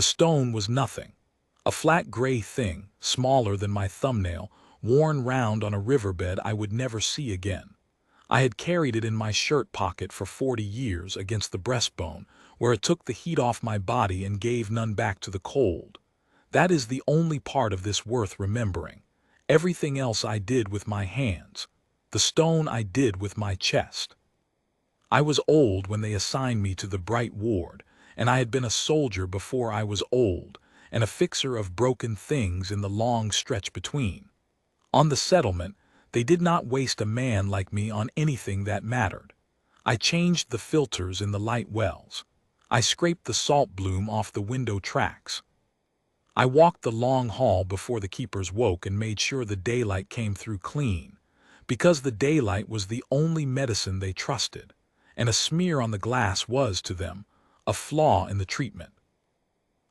The stone was nothing. A flat gray thing, smaller than my thumbnail, worn round on a riverbed I would never see again. I had carried it in my shirt pocket for 40 years against the breastbone, where it took the heat off my body and gave none back to the cold. That is the only part of this worth remembering. Everything else I did with my hands. The stone I did with my chest. I was old when they assigned me to the bright ward, and I had been a soldier before I was old, and a fixer of broken things in the long stretch between. On the settlement, they did not waste a man like me on anything that mattered. I changed the filters in the light wells. I scraped the salt bloom off the window tracks. I walked the long hall before the keepers woke and made sure the daylight came through clean, because the daylight was the only medicine they trusted, and a smear on the glass was, to them, a flaw in the treatment.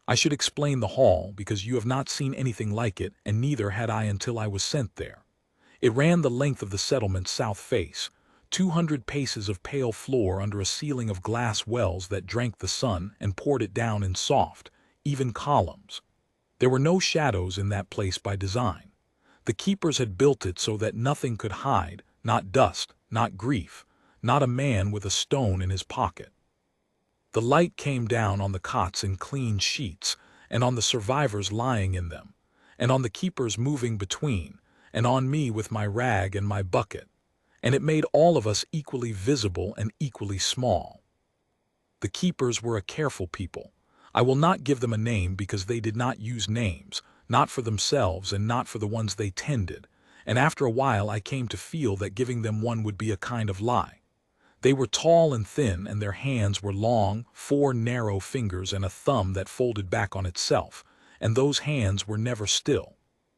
I should explain the hall because you have not seen anything like it, and neither had I until I was sent there. It ran the length of the settlement's south face, 200 paces of pale floor under a ceiling of glass wells that drank the sun and poured it down in soft, even columns. There were no shadows in that place by design. The keepers had built it so that nothing could hide, not dust, not grief, not a man with a stone in his pocket. The light came down on the cots in clean sheets, and on the survivors lying in them, and on the keepers moving between, and on me with my rag and my bucket, and it made all of us equally visible and equally small. The keepers were a careful people. I will not give them a name because they did not use names, not for themselves and not for the ones they tended, and after a while I came to feel that giving them one would be a kind of lie. They were tall and thin, and their hands were long, 4 narrow fingers and a thumb that folded back on itself, and those hands were never still.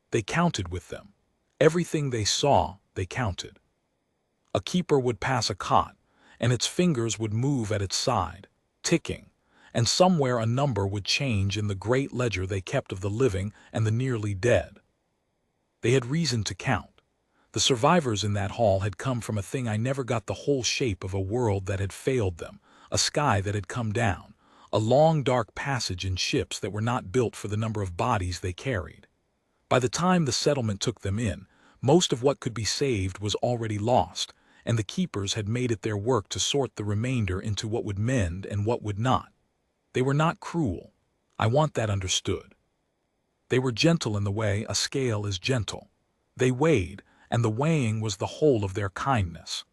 They counted with them. Everything they saw, they counted. A keeper would pass a cot, and its fingers would move at its side, ticking, and somewhere a number would change in the great ledger they kept of the living and the nearly dead. They had reason to count. The survivors in that hall had come from a thing I never got the whole shape of, a world that had failed them, a sky that had come down, a long dark passage in ships that were not built for the number of bodies they carried. By the time the settlement took them in, most of what could be saved was already lost, and the keepers had made it their work to sort the remainder into what would mend and what would not. They were not cruel. I want that understood. They were gentle in the way a scale is gentle. They weighed, and the weighing was the whole of their kindness.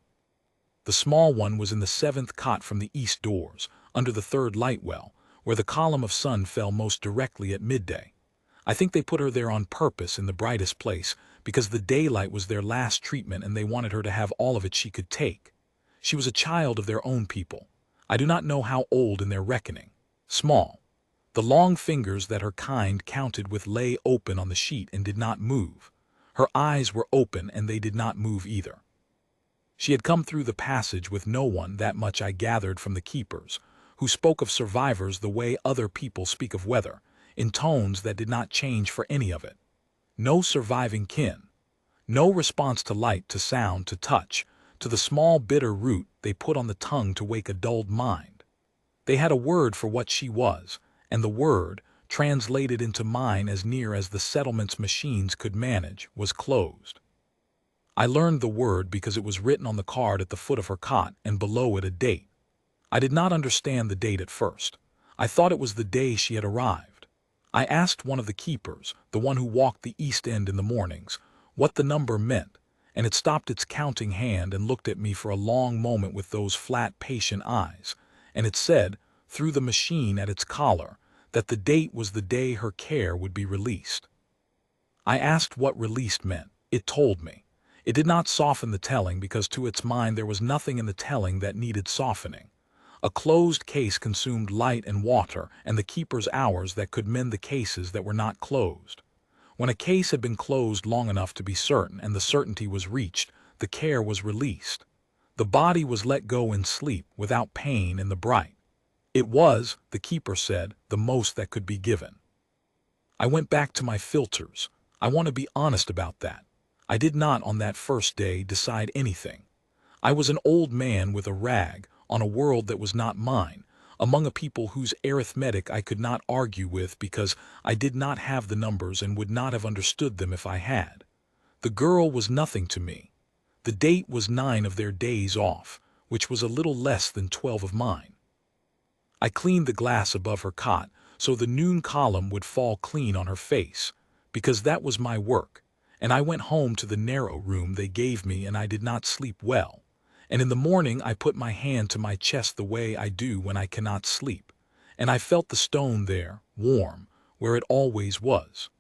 The small one was in the 7th cot from the east doors, under the 3rd light well, where the column of sun fell most directly at midday. I think they put her there on purpose in the brightest place, because the daylight was their last treatment and they wanted her to have all of it she could take. She was a child of their own people. I do not know how old in their reckoning. Small. The long fingers that her kind counted with lay open on the sheet and did not move. Her eyes were open and they did not move either. She had come through the passage with no one, that much I gathered from the keepers, who spoke of survivors the way other people speak of weather, in tones that did not change for any of it. No surviving kin. No response to light, to sound, to touch, to the small bitter root they put on the tongue to wake a dulled mind. They had a word for what she was, and the word, translated into mine as near as the settlement's machines could manage, was closed. I learned the word because it was written on the card at the foot of her cot and below it a date. I did not understand the date at first. I thought it was the day she had arrived. I asked one of the keepers, the one who walked the east end in the mornings, what the number meant, and it stopped its counting hand and looked at me for a long moment with those flat, patient eyes, and it said, through the machine at its collar, that the date was the day her care would be released. I asked what released meant. It told me. It did not soften the telling because to its mind there was nothing in the telling that needed softening. A closed case consumed light and water and the keeper's hours that could mend the cases that were not closed. When a case had been closed long enough to be certain and the certainty was reached, the care was released. The body was let go in sleep without pain in the bright. It was, the keeper said, the most that could be given. I went back to my filters. I want to be honest about that. I did not on that first day decide anything. I was an old man with a rag, on a world that was not mine, among a people whose arithmetic I could not argue with because I did not have the numbers and would not have understood them if I had. The girl was nothing to me. The date was 9 of their days off, which was a little less than 12 of mine. I cleaned the glass above her cot so the noon column would fall clean on her face, because that was my work, and I went home to the narrow room they gave me and I did not sleep well. And in the morning I put my hand to my chest the way I do when I cannot sleep, and I felt the stone there, warm, where it always was.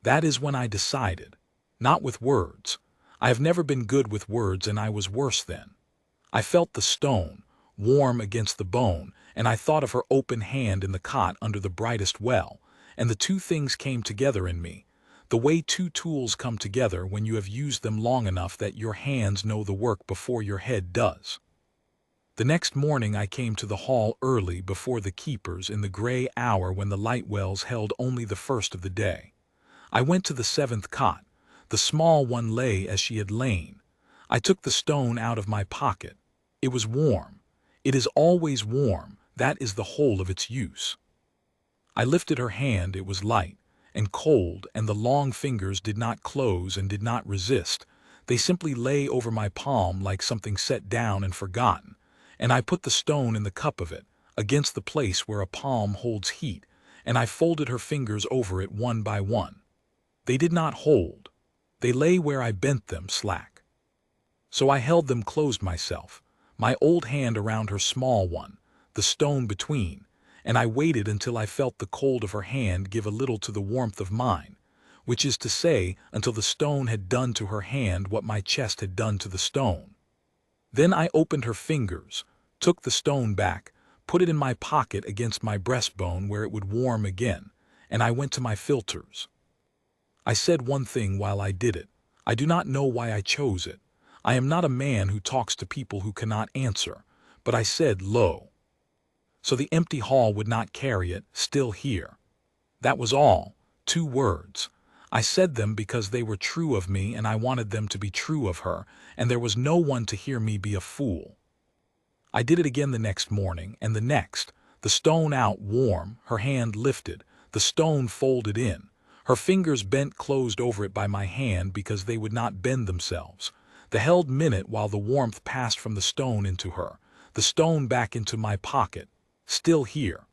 That is when I decided, not with words. I have never been good with words and I was worse then. I felt the stone, warm against the bone, and I thought of her open hand in the cot under the brightest well, and the two things came together in me, the way two tools come together when you have used them long enough that your hands know the work before your head does. The next morning I came to the hall early before the keepers in the gray hour when the light wells held only the first of the day. I went to the 7th cot. The small one lay as she had lain. I took the stone out of my pocket. It was warm. It is always warm. That is the whole of its use. I lifted her hand. It was light and cold, and the long fingers did not close and did not resist. They simply lay over my palm like something set down and forgotten, and I put the stone in the cup of it, against the place where a palm holds heat, and I folded her fingers over it one by one. They did not hold. They lay where I bent them slack. So I held them closed myself, my old hand around her small one, the stone between, and I waited until I felt the cold of her hand give a little to the warmth of mine, which is to say, until the stone had done to her hand what my chest had done to the stone. Then I opened her fingers, took the stone back, put it in my pocket against my breastbone where it would warm again, and I went to my filters. I said one thing while I did it. I do not know why I chose it. I am not a man who talks to people who cannot answer, but I said, "Lo." So the empty hall would not carry it, still here. That was all, 2 words. I said them because they were true of me and I wanted them to be true of her, and there was no one to hear me be a fool. I did it again the next morning, and the next, the stone out warm, her hand lifted, the stone folded in, her fingers bent closed over it by my hand because they would not bend themselves, the held minute while the warmth passed from the stone into her, the stone back into my pocket, still here.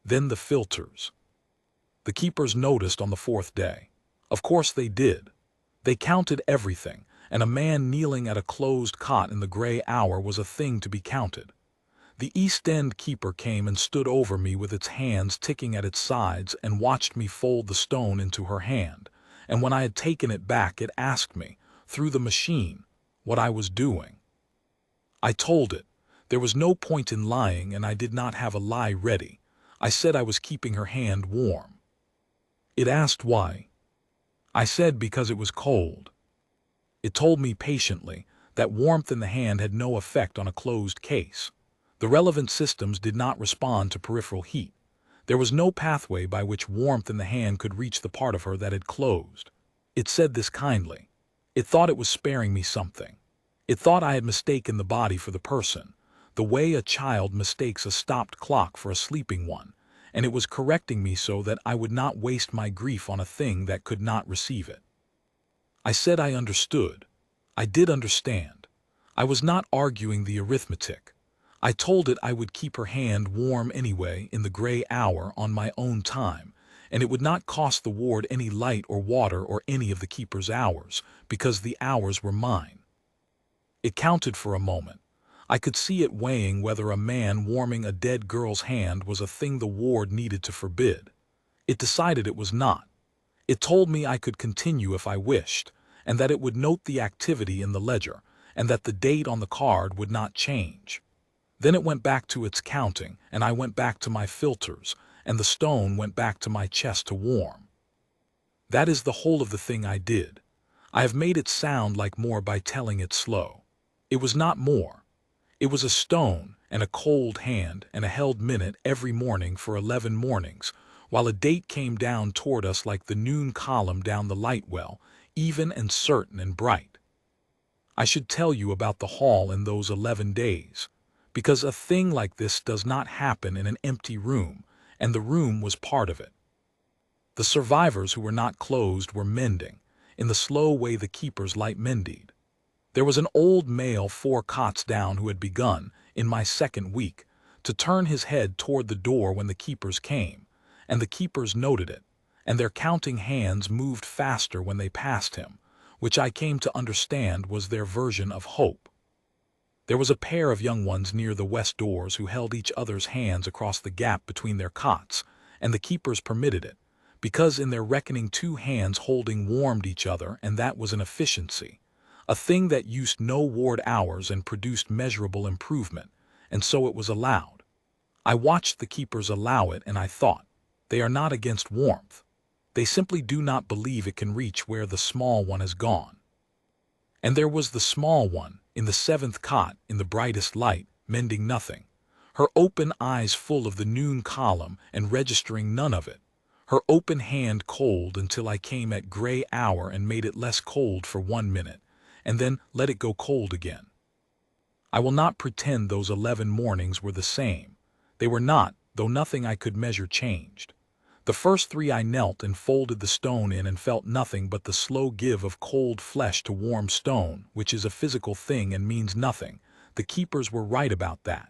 Then the filters. The keepers noticed on the 4th day. Of course they did. They counted everything, and a man kneeling at a closed cot in the gray hour was a thing to be counted. The East End keeper came and stood over me with its hands ticking at its sides and watched me fold the stone into her hand, and when I had taken it back it asked me, through the machine, what I was doing. I told it. There was no point in lying, and I did not have a lie ready. I said I was keeping her hand warm. It asked why. I said because it was cold. It told me patiently that warmth in the hand had no effect on a closed case. The relevant systems did not respond to peripheral heat. There was no pathway by which warmth in the hand could reach the part of her that had closed. It said this kindly. It thought it was sparing me something. It thought I had mistaken the body for the person, the way a child mistakes a stopped clock for a sleeping one, and it was correcting me so that I would not waste my grief on a thing that could not receive it. I said I understood. I did understand. I was not arguing the arithmetic. I told it I would keep her hand warm anyway in the gray hour on my own time, and it would not cost the ward any light or water or any of the keeper's hours, because the hours were mine. It counted for a moment. I could see it weighing whether a man warming a dead girl's hand was a thing the ward needed to forbid. It decided it was not. It told me I could continue if I wished, and that it would note the activity in the ledger, and that the date on the card would not change. Then it went back to its counting, and I went back to my filters, and the stone went back to my chest to warm. That is the whole of the thing I did. I have made it sound like more by telling it slow. It was not more. It was a stone and a cold hand and a held minute every morning for 11 mornings, while a date came down toward us like the noon column down the light well, even and certain and bright. I should tell you about the hall in those 11 days, because a thing like this does not happen in an empty room, and the room was part of it. The survivors who were not closed were mending, in the slow way the keepers light mended. There was an old male 4 cots down who had begun, in my second week, to turn his head toward the door when the keepers came, and the keepers noted it, and their counting hands moved faster when they passed him, which I came to understand was their version of hope. There was a pair of young ones near the west doors who held each other's hands across the gap between their cots, and the keepers permitted it, because in their reckoning 2 hands holding warmed each other, and that was an efficiency, a thing that used no ward hours and produced measurable improvement, and so it was allowed. I watched the keepers allow it, and I thought, they are not against warmth. They simply do not believe it can reach where the small one has gone. And there was the small one, in the 7th cot, in the brightest light, mending nothing, her open eyes full of the noon column and registering none of it, her open hand cold until I came at gray hour and made it less cold for 1 minute, and then let it go cold again. I will not pretend those 11 mornings were the same. They were not, though nothing I could measure changed. The first 3 I knelt and folded the stone in and felt nothing but the slow give of cold flesh to warm stone, which is a physical thing and means nothing. The keepers were right about that.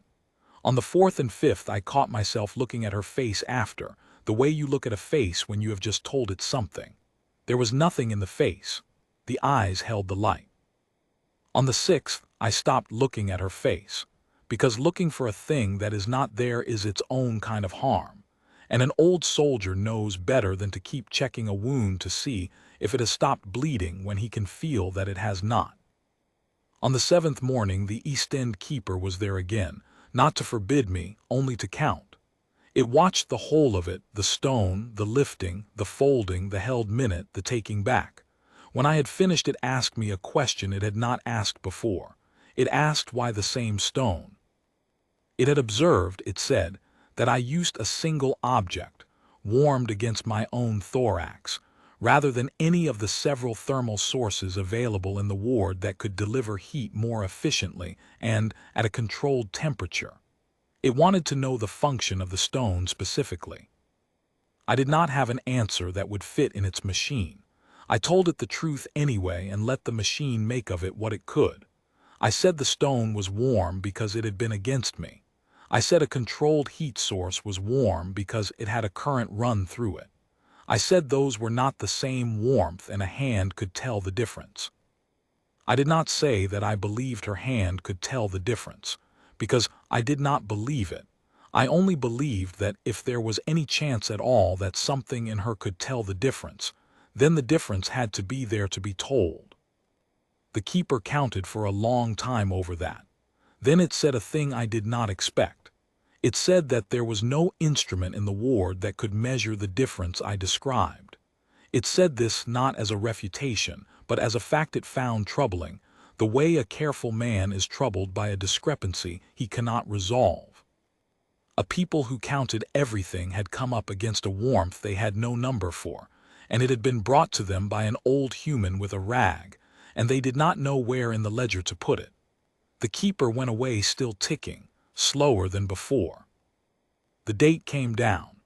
On the 4th and 5th I caught myself looking at her face after, the way you look at a face when you have just told it something. There was nothing in the face. The eyes held the light. On the 6th I stopped looking at her face, because looking for a thing that is not there is its own kind of harm. And an old soldier knows better than to keep checking a wound to see if it has stopped bleeding when he can feel that it has not. On the 7th morning the East End keeper was there again, not to forbid me, only to count. It watched the whole of it, the stone, the lifting, the folding, the held minute, the taking back. When I had finished it asked me a question it had not asked before. It asked why the same stone. It had observed, it said, that I used a single object, warmed against my own thorax, rather than any of the several thermal sources available in the ward that could deliver heat more efficiently and at a controlled temperature. It wanted to know the function of the stone specifically. I did not have an answer that would fit in its machine. I told it the truth anyway and let the machine make of it what it could. I said the stone was warm because it had been against me. I said a controlled heat source was warm because it had a current run through it. I said those were not the same warmth and a hand could tell the difference. I did not say that I believed her hand could tell the difference, because I did not believe it. I only believed that if there was any chance at all that something in her could tell the difference, then the difference had to be there to be told. The keeper counted for a long time over that. Then it said a thing I did not expect. It said that there was no instrument in the ward that could measure the difference I described. It said this not as a refutation, but as a fact it found troubling, the way a careful man is troubled by a discrepancy he cannot resolve. A people who counted everything had come up against a warmth they had no number for, and it had been brought to them by an old human with a rag, and they did not know where in the ledger to put it. The keeper went away still ticking, slower than before. The date came down.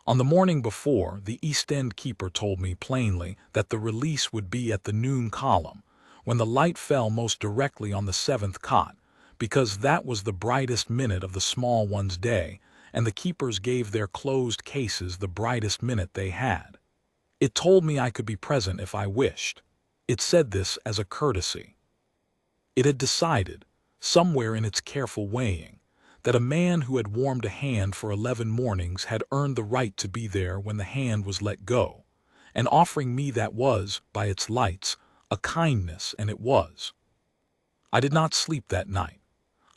On the morning before, the East End keeper told me plainly that the release would be at the noon column, when the light fell most directly on the 7th cot, because that was the brightest minute of the small one's day, and the keepers gave their closed cases the brightest minute they had. It told me I could be present if I wished. It said this as a courtesy. It had decided, somewhere in its careful weighing, that a man who had warmed a hand for 11 mornings had earned the right to be there when the hand was let go, and offering me that was, by its lights, a kindness, and it was. I did not sleep that night.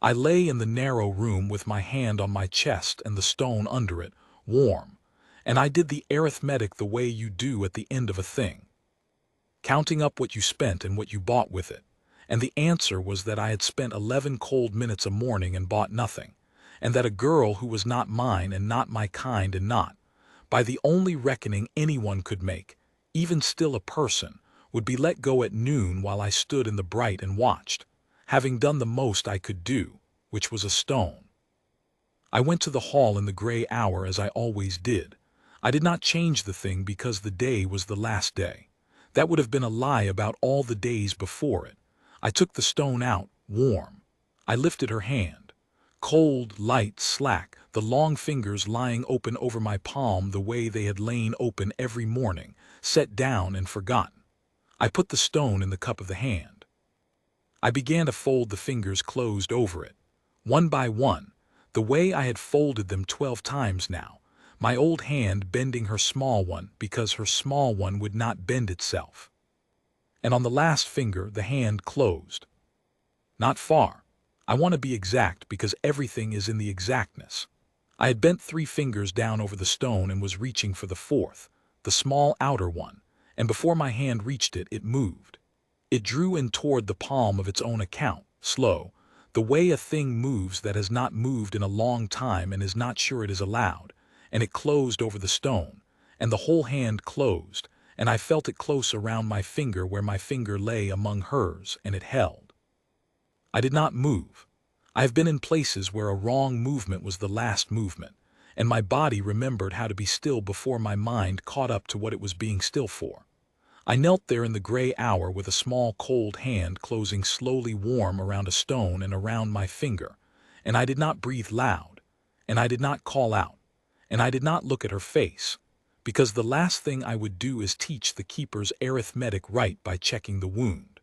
I lay in the narrow room with my hand on my chest and the stone under it, warm, and I did the arithmetic the way you do at the end of a thing, counting up what you spent and what you bought with it. And the answer was that I had spent 11 cold minutes a morning and bought nothing, and that a girl who was not mine and not my kind and not, by the only reckoning anyone could make, even still a person, would be let go at noon while I stood in the bright and watched, having done the most I could do, which was a stone. I went to the hall in the gray hour as I always did. I did not change the thing because the day was the last day. That would have been a lie about all the days before it. I took the stone out, warm. I lifted her hand. Cold, light, slack, the long fingers lying open over my palm the way they had lain open every morning, set down and forgotten. I put the stone in the cup of the hand. I began to fold the fingers closed over it, one by one, the way I had folded them 12 times now, my old hand bending her small one because her small one would not bend itself. And on the last finger the hand closed. Not far. I want to be exact because everything is in the exactness. I had bent 3 fingers down over the stone and was reaching for the 4th, the small outer one, and before my hand reached it, it moved. It drew in toward the palm of its own account, slow, the way a thing moves that has not moved in a long time and is not sure it is allowed, and it closed over the stone, and the whole hand closed, and I felt it close around my finger where my finger lay among hers, and it held. I did not move. I have been in places where a wrong movement was the last movement, and my body remembered how to be still before my mind caught up to what it was being still for. I knelt there in the gray hour with a small cold hand closing slowly warm around a stone and around my finger, and I did not breathe loud, and I did not call out, and I did not look at her face, because the last thing I would do is teach the keeper's arithmetic right by checking the wound.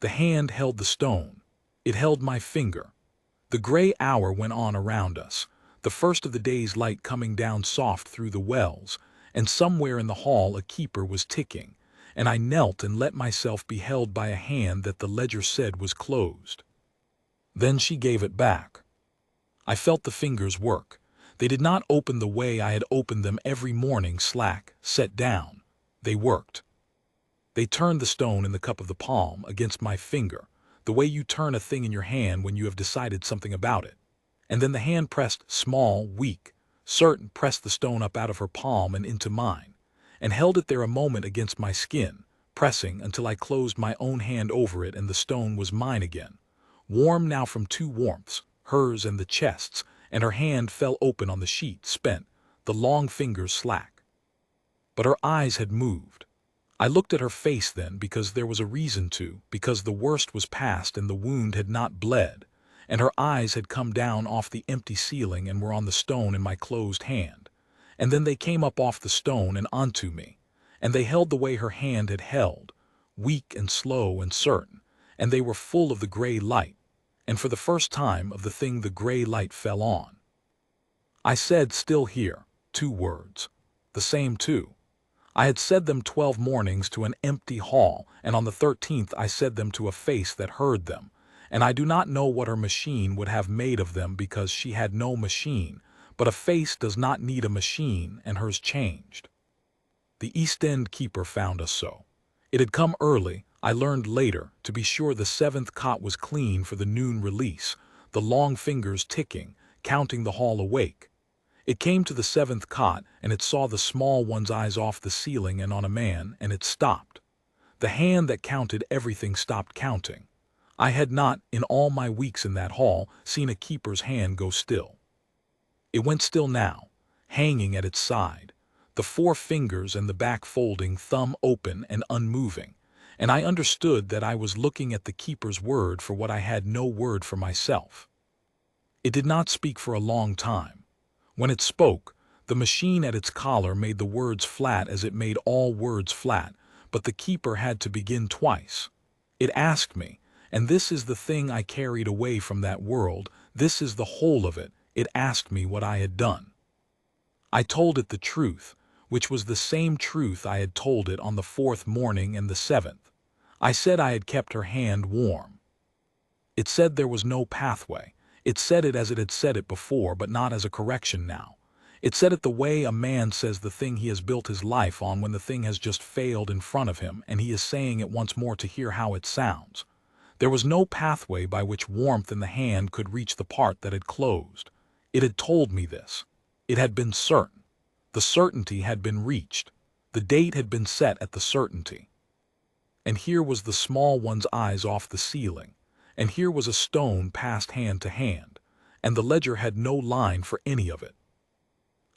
The hand held the stone. It held my finger. The gray hour went on around us, the first of the day's light coming down soft through the wells, and somewhere in the hall a keeper was ticking, and I knelt and let myself be held by a hand that the ledger said was closed. Then she gave it back. I felt the fingers work. They did not open the way I had opened them every morning, slack, set down. They worked. They turned the stone in the cup of the palm against my finger, the way you turn a thing in your hand when you have decided something about it. And then the hand pressed, small, weak, certain, pressed the stone up out of her palm and into mine, and held it there a moment against my skin, pressing until I closed my own hand over it and the stone was mine again, warm now from 2 warmths, hers and the chest's, and her hand fell open on the sheet, spent, the long fingers slack. But her eyes had moved. I looked at her face then because there was a reason to, because the worst was past and the wound had not bled, and her eyes had come down off the empty ceiling and were on the stone in my closed hand, and then they came up off the stone and onto me, and they held the way her hand had held, weak and slow and certain, and they were full of the gray light, and for the first time of the thing the gray light fell on. I said, still here, 2 words, the same 2. I had said them 12 mornings to an empty hall, and on the 13th I said them to a face that heard them, and I do not know what her machine would have made of them because she had no machine, but a face does not need a machine, and hers changed. The East End keeper found us so. It had come early, I learned later, to be sure the 7th cot was clean for the noon release, the long fingers ticking, counting the hall awake. It came to the 7th cot, and it saw the small one's eyes off the ceiling and on a man, and it stopped. The hand that counted everything stopped counting. I had not, in all my weeks in that hall, seen a keeper's hand go still. It went still now, hanging at its side, the 4 fingers and the back folding, thumb open and unmoving, and I understood that I was looking at the keeper's word for what I had no word for myself. It did not speak for a long time. When it spoke, the machine at its collar made the words flat as it made all words flat, but the keeper had to begin twice. It asked me, and this is the thing I carried away from that world, this is the whole of it, it asked me what I had done. I told it the truth, which was the same truth I had told it on the 4th morning and the 7th. I said I had kept her hand warm. It said there was no pathway. It said it as it had said it before, but not as a correction now. It said it the way a man says the thing he has built his life on when the thing has just failed in front of him, and he is saying it once more to hear how it sounds. There was no pathway by which warmth in the hand could reach the part that had closed. It had told me this. It had been certain. The certainty had been reached. The date had been set at the certainty. And here was the small one's eyes off the ceiling, and here was a stone passed hand to hand, and the ledger had no line for any of it.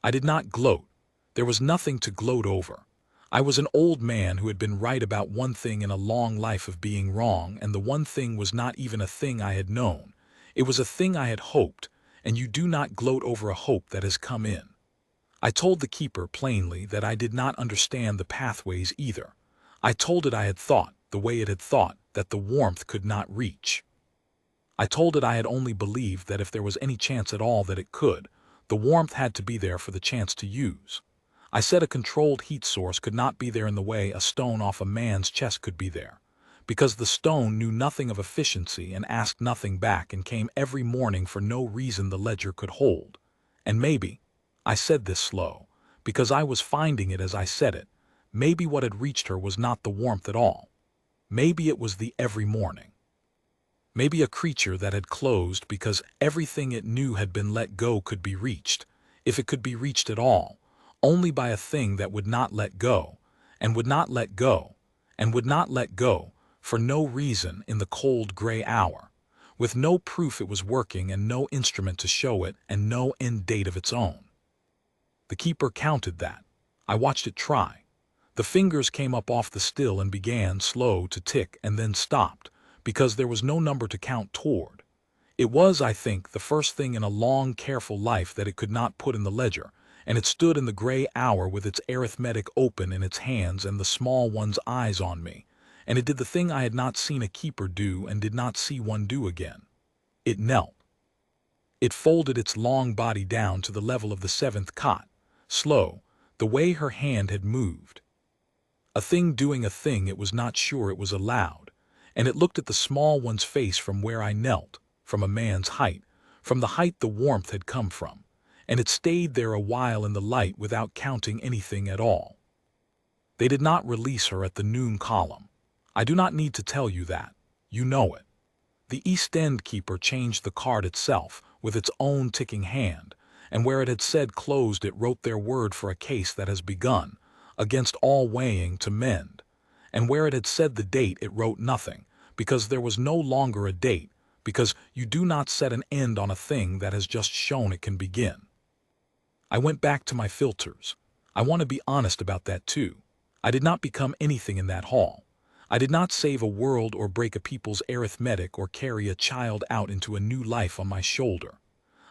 I did not gloat. There was nothing to gloat over. I was an old man who had been right about one thing in a long life of being wrong, and the one thing was not even a thing I had known. It was a thing I had hoped, and you do not gloat over a hope that has come in. I told the keeper plainly that I did not understand the pathways either. I told it I had thought, the way it had thought, that the warmth could not reach. I told it I had only believed that if there was any chance at all that it could, the warmth had to be there for the chance to use. I said a controlled heat source could not be there in the way a stone off a man's chest could be there, because the stone knew nothing of efficiency and asked nothing back and came every morning for no reason the ledger could hold. And maybe, I said this slow, because I was finding it as I said it, maybe what had reached her was not the warmth at all. Maybe it was the every morning. Maybe a creature that had closed because everything it knew had been let go could be reached, if it could be reached at all, only by a thing that would not let go, and would not let go, and would not let go, for no reason in the cold gray hour, with no proof it was working and no instrument to show it and no end date of its own. The keeper counted that. I watched it try. The fingers came up off the still and began slow to tick and then stopped, because there was no number to count toward. It was, I think, the first thing in a long, careful life that it could not put in the ledger, and it stood in the gray hour with its arithmetic open in its hands and the small one's eyes on me, and it did the thing I had not seen a keeper do and did not see one do again. It knelt. It folded its long body down to the level of the seventh cot, slow, the way her hand had moved. A thing doing a thing it was not sure it was allowed, and it looked at the small one's face from where I knelt, from a man's height, from the height the warmth had come from, and it stayed there a while in the light without counting anything at all. They did not release her at the noon column. I do not need to tell you that. You know it. The East End keeper changed the card itself, with its own ticking hand, and where it had said closed it wrote their word for a case that has begun, against all weighing to mend, and where it had said the date it wrote nothing, because there was no longer a date, because you do not set an end on a thing that has just shown it can begin. I went back to my filters. I want to be honest about that too. I did not become anything in that hall. I did not save a world or break a people's arithmetic or carry a child out into a new life on my shoulder.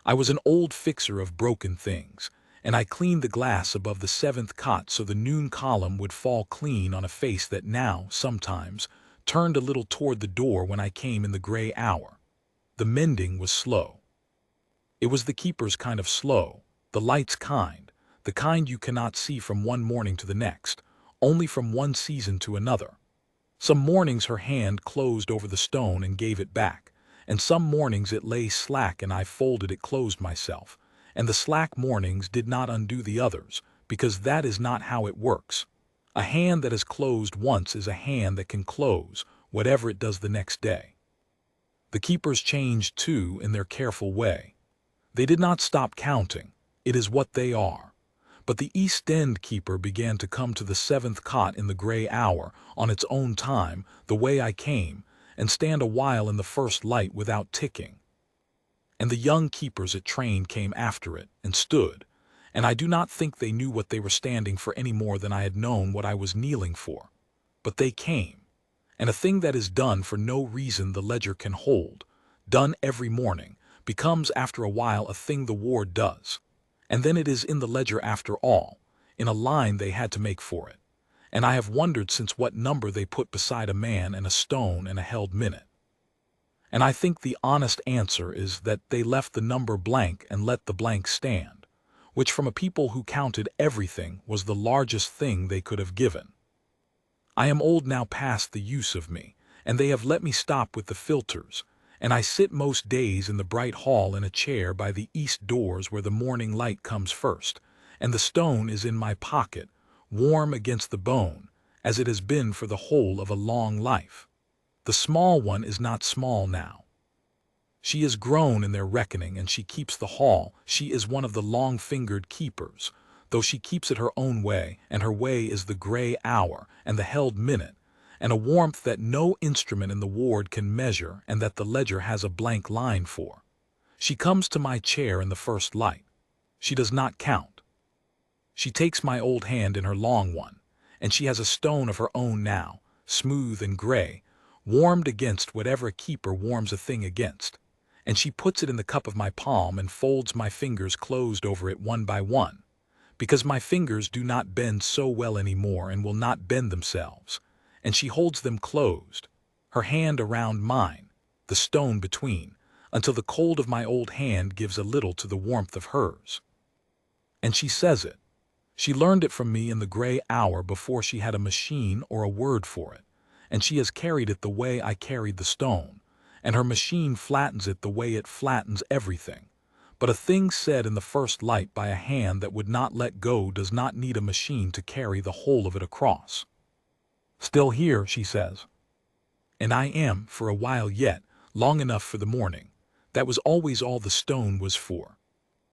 I was an old fixer of broken things, and I cleaned the glass above the seventh cot so the noon column would fall clean on a face that now, sometimes, turned a little toward the door when I came in the gray hour. The mending was slow. It was the keeper's kind of slow, the light's kind, the kind you cannot see from one morning to the next, only from one season to another. Some mornings her hand closed over the stone and gave it back, and some mornings it lay slack and I folded it closed myself, and the slack mornings did not undo the others, because that is not how it works. A hand that has closed once is a hand that can close, whatever it does the next day. The keepers changed too in their careful way. They did not stop counting. It is what they are. But the East End keeper began to come to the seventh cot in the gray hour, on its own time, the way I came, and stand a while in the first light without ticking. And the young keepers it trained came after it, and stood, and I do not think they knew what they were standing for any more than I had known what I was kneeling for. But they came, and a thing that is done for no reason the ledger can hold, done every morning, becomes after a while a thing the ward does. And then it is in the ledger after all, in a line they had to make for it. And I have wondered since what number they put beside a man and a stone and a held minute. And I think the honest answer is that they left the number blank and let the blank stand, which from a people who counted everything was the largest thing they could have given. I am old now past the use of me, and they have let me stop with the filters, and I sit most days in the bright hall in a chair by the east doors where the morning light comes first, and the stone is in my pocket, warm against the bone, as it has been for the whole of a long life. The small one is not small now. She is grown in their reckoning, and she keeps the hall. She is one of the long-fingered keepers, though she keeps it her own way, and her way is the gray hour and the held minute, and a warmth that no instrument in the ward can measure and that the ledger has a blank line for. She comes to my chair in the first light. She does not count. She takes my old hand in her long one, and she has a stone of her own now, smooth and gray, warmed against whatever a keeper warms a thing against, and she puts it in the cup of my palm and folds my fingers closed over it one by one, because my fingers do not bend so well anymore and will not bend themselves, and she holds them closed, her hand around mine, the stone between, until the cold of my old hand gives a little to the warmth of hers. And she says it. She learned it from me in the gray hour before she had a machine or a word for it, and she has carried it the way I carried the stone, and her machine flattens it the way it flattens everything. But a thing said in the first light by a hand that would not let go does not need a machine to carry the whole of it across. Still here, she says. And I am, for a while yet, long enough for the morning. That was always all the stone was for.